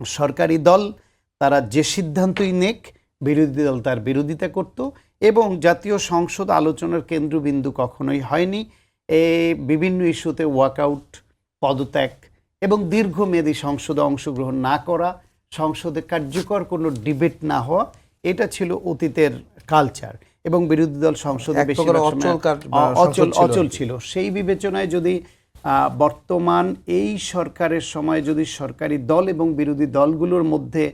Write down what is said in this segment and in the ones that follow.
সরকারি দল তারা যে সিদ্ধান্তই নেক বিরোধী দল তার বিরোধিতা করত এবং জাতীয় সংসদ আলোচনার কেন্দ্রবিন্দু কখনোই হয়নি। বিভিন্ন ইস্যুতে ওয়াকআউট, পদত্যাগ এবং দীর্ঘমেয়াদী সংসদে অংশগ্রহণ না করা, সংসদে কার্যকর কোনো ডিবেট না হওয়া, এটা ছিল অতীতের কালচার এবং বিরোধী দল সংসদে অচল ছিল। সেই বিবেচনায় যদি বর্তমান এই সরকারের সময় যদি সরকারি দল এবং বিরোধী দলগুলোর মধ্যে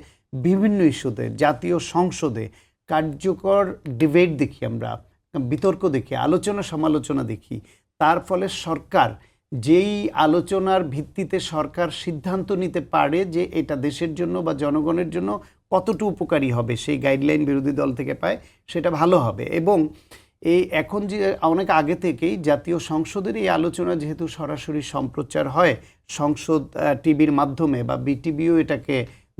বিভিন্ন ইস্যুতে জাতীয় সংসদে কার্যকর ডিবেট দেখি, আমরা বিতর্ক দেখি, আলোচনা সমালোচনা দেখি, তার ফলে সরকার যেই আলোচনার ভিত্তিতে সরকার সিদ্ধান্ত নিতে পারে যে এটা দেশের জন্য বা জনগণের জন্য কতটুকু উপকারী হবে, সেই গাইডলাইন বিরোধী দল থেকে পায়, সেটা ভালো হবে। এবং এই এখন যে অনেক আগে থেকেই জাতীয় সংসদের এই আলোচনা যেহেতু সরাসরি সম্প্রচার হয় সংসদ টিভির মাধ্যমে বা বিটিভিও এটাকে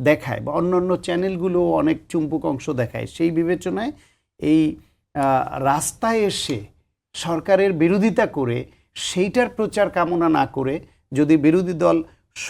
দেখায় বা অন্যান্য চ্যানেলগুলো অনেক চুম্বক অংশ দেখায়, সেই বিবেচনায় এই রাস্তায় এসে সরকারের বিরোধিতা করে সেইটার প্রচার কামনা না করে যদি বিরোধী দল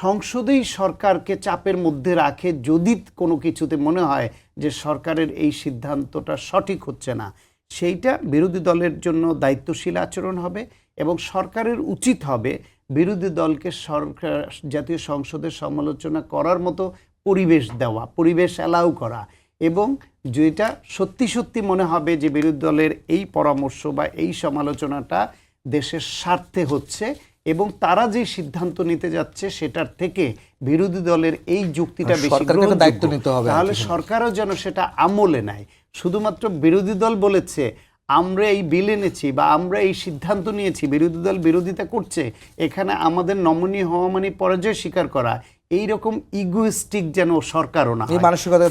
সংসদেই সরকারকে চাপের মধ্যে রাখে, যদি কোনো কিছুতে মনে হয় যে সরকারের এই সিদ্ধান্তটা সঠিক হচ্ছে না, সেইটা বিরোধী দলের জন্য দায়িত্বশীল আচরণ হবে এবং সরকারের উচিত হবে বিরোধী দলকে সরকার জাতীয় সংসদের সমালোচনা করার মতো পরিবেশ দেওয়া, পরিবেশ অ্যালাউ করা, এবং যেটা সত্যি সত্যি মনে হবে যে বিরোধী দলের এই পরামর্শ বা এই সমালোচনাটা দেশের স্বার্থে হচ্ছে এবং তারা যে সিদ্ধান্ত নিতে যাচ্ছে সেটার থেকে বিরোধী দলের এই যুক্তিটা বেশি গ্রহণযোগ্য, তাহলে সরকারও যেন সেটা আমলে নেয়। শুধুমাত্র বিরোধী দল বলেছে আমরা এই বিল এনেছি বা আমরা এই সিদ্ধান্ত নিয়েছি, বিরোধী দল বিরোধিতা করছে, এখানে আমাদের নমনীয় হওয়া মানে পরাজয় স্বীকার করা, এইরকম ইগোইস্টিক যেন সরকারও না।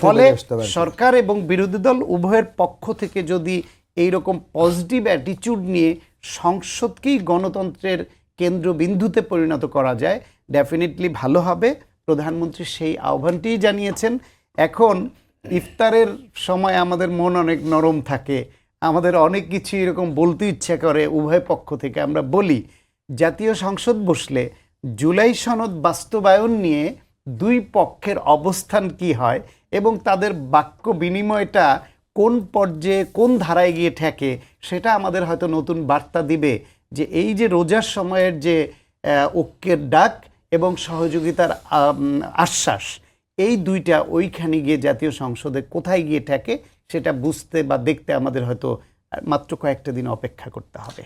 ফলে সরকার এবং বিরোধী দল উভয়ের পক্ষ থেকে যদি এইরকম পজিটিভ অ্যাটিটিউড নিয়ে সংসদকেই গণতন্ত্রের কেন্দ্রবিন্দুতে পরিণত করা যায়, ডেফিনেটলি ভালো হবে। প্রধানমন্ত্রী সেই আহ্বানটিই জানিয়েছেন। এখন ইফতারের সময় আমাদের মন অনেক নরম থাকে, আমাদের অনেক কিছু এরকম বলতে ইচ্ছা করে, উভয় পক্ষ থেকে আমরা বলি জাতীয় সংসদ বসলে জুলাই সনদ বাস্তবায়ন নিয়ে দুই পক্ষের অবস্থান কি হয় এবং তাদের বাক্য বিনিময়টা কোন পর্যায়ে কোন ধারায় গিয়ে ঠেকে, সেটা আমাদের হয়তো নতুন বার্তা দিবে যে এই যে রোজার সময়ের যে ঐক্যের ডাক এবং সহযোগিতার আশ্বাস, এই দুইটা ওইখানে গিয়ে জাতীয় সংসদে কোথায় গিয়ে ঠেকে সেটা বুঝতে বা দেখতে আমাদের হয়তো মাত্র কয়েকটা দিন অপেক্ষা করতে হবে।